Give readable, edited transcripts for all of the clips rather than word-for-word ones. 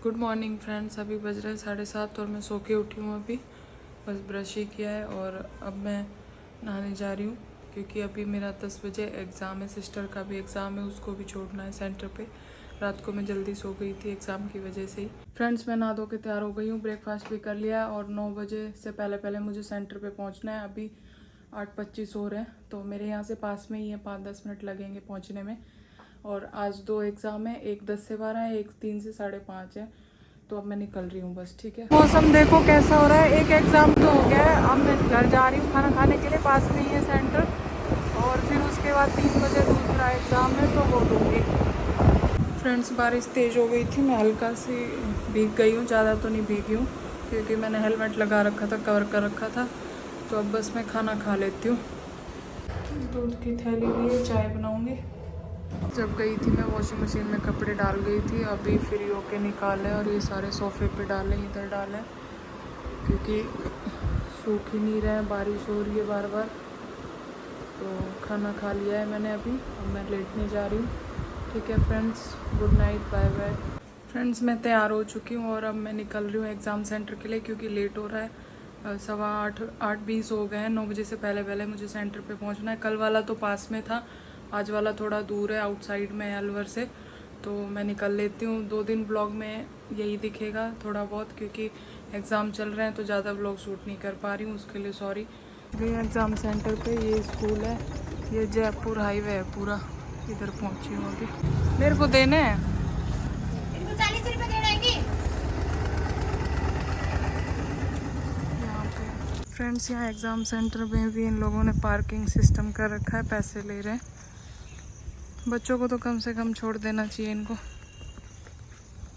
Good morning friends. अभी बज रहे 7:30 और मैं सो के उठी हूँ। अभी बस ब्रश ही किया है और अब मैं नहाने जा रही हूँ क्योंकि अभी मेरा 10 बजे एग्ज़ाम है। सिस्टर का भी एग्ज़ाम है, उसको भी छोड़ना है सेंटर पे। रात को मैं जल्दी सो गई थी एग्ज़ाम की वजह से ही। फ्रेंड्स, मैं नहा धो के तैयार हो गई हूँ, ब्रेकफास्ट भी कर लिया है और 9 बजे से पहले पहले मुझे सेंटर पे पहुँचना है। अभी 8:25 हो रहे हैं तो मेरे यहाँ से पास में ही है, 5-10 मिनट लगेंगे पहुँचने में। और आज 2 एग्ज़ाम है, एक 10 से 12 है, एक 3 से 5:30 है। तो अब मैं निकल रही हूँ बस। ठीक है, मौसम देखो कैसा हो रहा है। एक एग्ज़ाम तो हो गया है, अब मैं घर जा रही हूँ खाना खाने के लिए। पास में ही है सेंटर और फिर उसके बाद 3 बजे दूसरा एग्ज़ाम है तो वो दूँगी। फ्रेंड्स, बारिश तेज़ हो गई थी, मैं हल्का सी भीग गई हूँ, ज़्यादा तो नहीं भीगी हूँ क्योंकि मैंने हेलमेट लगा रखा था, कवर कर रखा था। तो अब बस मैं खाना खा लेती हूँ। दूध की थैली लिए चाय बनाऊँगी। जब गई थी मैं वॉशिंग मशीन में कपड़े डाल गई थी, अभी फ्री होके निकाले और ये सारे सोफ़े पे डाले, इधर डाले क्योंकि सूख ही नहीं रहे हैं, बारिश हो रही है बार बार। तो खाना खा लिया है मैंने अभी, अब मैं लेटने जा रही हूँ। ठीक है friends, good night, bye bye. Friends, मैं तैयार हो चुकी हूँ और अब मैं निकल रही हूँ एग्ज़ाम सेंटर के लिए क्योंकि लेट हो रहा है। 8:20 हो गए हैं। 9 बजे से पहले पहले मुझे सेंटर पे पहुँचना है। कल वाला तो पास में था, आज वाला थोड़ा दूर है, आउटसाइड में है अलवर से। तो मैं निकल लेती हूँ। 2 दिन ब्लॉग में यही दिखेगा थोड़ा बहुत क्योंकि एग्ज़ाम चल रहे हैं तो ज़्यादा ब्लॉग शूट नहीं कर पा रही हूँ, उसके लिए सॉरी। ये एग्ज़ाम सेंटर पे ये स्कूल है, ये जयपुर हाईवे है पूरा, इधर पहुँची हूँ अभी। मेरे को देने हैं 40 रुपए दे देंगी। यहाँ पे। फ्रेंड्स, यहाँ एग्ज़ाम सेंटर में भी इन लोगों ने पार्किंग सिस्टम कर रखा है, पैसे ले रहे हैं। बच्चों को तो कम से कम छोड़ देना चाहिए इनको।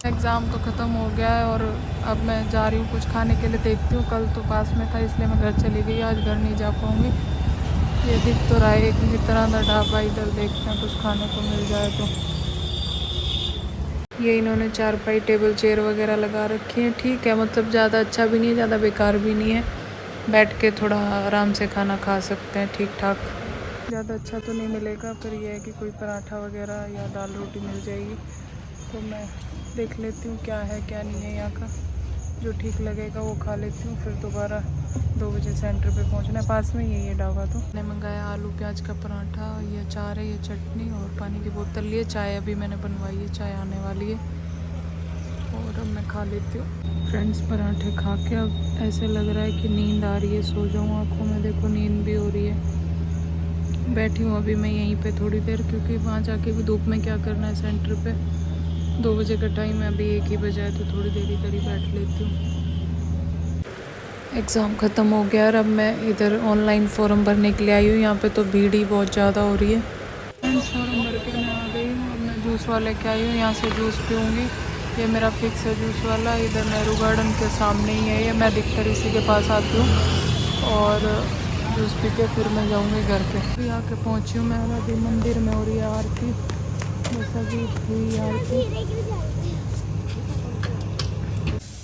एग्ज़ाम तो ख़त्म हो गया है और अब मैं जा रही हूँ कुछ खाने के लिए, देखती हूँ। कल तो पास में था इसलिए मैं घर चली गई, आज घर नहीं जा पाऊँगी। ये दिख तो रहा है एक मित्रां दा ढाबा, इधर देखते हैं कुछ खाने को मिल जाए तो। ये इन्होंने चारपाई टेबल चेयर वगैरह लगा रखी है, ठीक है, मतलब ज़्यादा अच्छा भी नहीं है, ज़्यादा बेकार भी नहीं है। बैठ के थोड़ा आराम से खाना खा सकते हैं, ठीक ठाक। ज़्यादा अच्छा तो नहीं मिलेगा, पर यह है कि कोई पराठा वगैरह या दाल रोटी मिल जाएगी। तो मैं देख लेती हूँ क्या है क्या नहीं है यहाँ का, जो ठीक लगेगा वो खा लेती हूँ। फिर दोबारा 2 बजे सेंटर पे पहुँचना है, पास में ही है ये ढाबा। तो मैंने मंगाया आलू प्याज का पराठा, ये अचार है, ये चटनी और पानी की बोतल लिए। चाय अभी मैंने बनवाई है, चाय आने वाली है और अब मैं खा लेती हूँ। फ्रेंड्स, पराठे खा के अब ऐसे लग रहा है कि नींद आ रही है, सो जाऊँ। आँखों में देखो नींद भी हो रही है। बैठी हूँ अभी मैं यहीं पे थोड़ी देर क्योंकि वहाँ जाके भी धूप में क्या करना है सेंटर पे। 2 बजे का टाइम है, अभी 1 ही बजा है तो थोड़ी देर इधर ही बैठ लेती हूँ। एग्ज़ाम ख़त्म हो गया और अब मैं इधर ऑनलाइन फॉर्म भरने के लिए आई हूँ। यहाँ पे तो भीड़ ही बहुत ज़्यादा हो रही है। फॉर्म भर के मैं आ गई हूँ, अब मैं जूस वाले के आई हूँ, यहाँ से जूस पीऊँगी। ये मेरा फिक्स है जूस वाला, इधर नेहरू गार्डन के सामने ही है ये, मैं अधिकतर इसी के पास आती हूँ और जूस पी के फिर मैं जाऊँगी घर पे। अभी आके पहुँची हूँ मैं, अभी मंदिर में हो रही है आरती, बस अभी हुई आरती।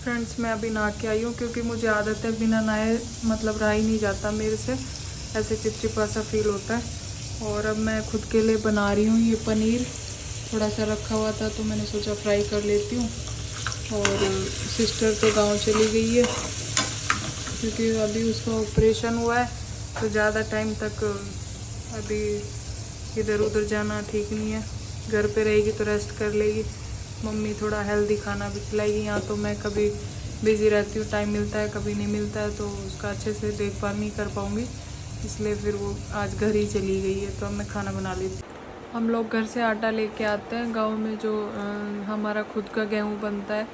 फ्रेंड्स, मैं अभी नहा के आई हूँ क्योंकि मुझे आदत है बिना नहाए मतलब रहा ही नहीं जाता मेरे से, ऐसे चिपचिपा सा फील होता है। और अब मैं खुद के लिए बना रही हूँ ये पनीर, थोड़ा सा रखा हुआ था तो मैंने सोचा फ्राई कर लेती हूँ। और सिस्टर तो गांव चली गई है क्योंकि अभी उसका ऑपरेशन हुआ है तो ज़्यादा टाइम तक अभी इधर उधर जाना ठीक नहीं है। घर पे रहेगी तो रेस्ट कर लेगी, मम्मी थोड़ा हेल्दी खाना भी खिलाएगी। यहाँ तो मैं कभी बिज़ी रहती हूँ, टाइम मिलता है कभी नहीं मिलता है, तो उसका अच्छे से देखभाल नहीं कर पाऊँगी, इसलिए फिर वो आज घर ही चली गई है। तो अब मैं खाना बना लेती हूँ। हम लोग घर से आटा लेके आते हैं, गांव में जो हमारा खुद का गेहूँ बनता है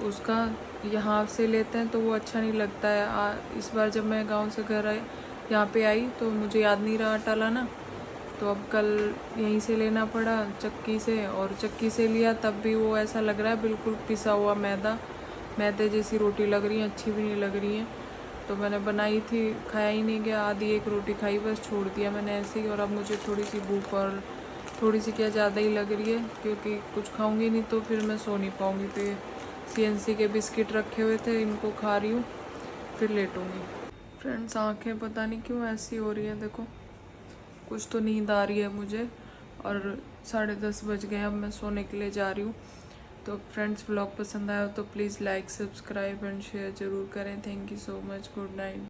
उसका यहाँ से लेते हैं तो वो अच्छा नहीं लगता है। इस बार जब मैं गांव से घर यहाँ पे आई तो मुझे याद नहीं रहा आटा लाना, तो अब कल यहीं से लेना पड़ा चक्की से, और चक्की से लिया तब भी वो ऐसा लग रहा है बिल्कुल पिसा हुआ मैदे जैसी रोटी लग रही है, अच्छी भी नहीं लग रही है। तो मैंने बनाई थी, खाया ही नहीं गया, आधी एक रोटी खाई बस, छोड़ दिया मैंने ऐसे ही। और अब मुझे थोड़ी सी भूख और थोड़ी सी क्या ज़्यादा ही लग रही है क्योंकि कुछ खाऊंगी नहीं तो फिर मैं सो नहीं पाऊँगी। तो CNC के बिस्किट रखे हुए थे, इनको खा रही हूँ फिर लेटूँगी। फ्रेंड्स, आँखें पता नहीं क्यों ऐसी हो रही है, देखो कुछ तो नींद आ रही है मुझे और 10:30 बज गए, अब मैं सोने के लिए जा रही हूँ। तो फ्रेंड्स व्लॉग पसंद आया हो तो please like subscribe and share ज़रूर करें। Thank you so much. Good night.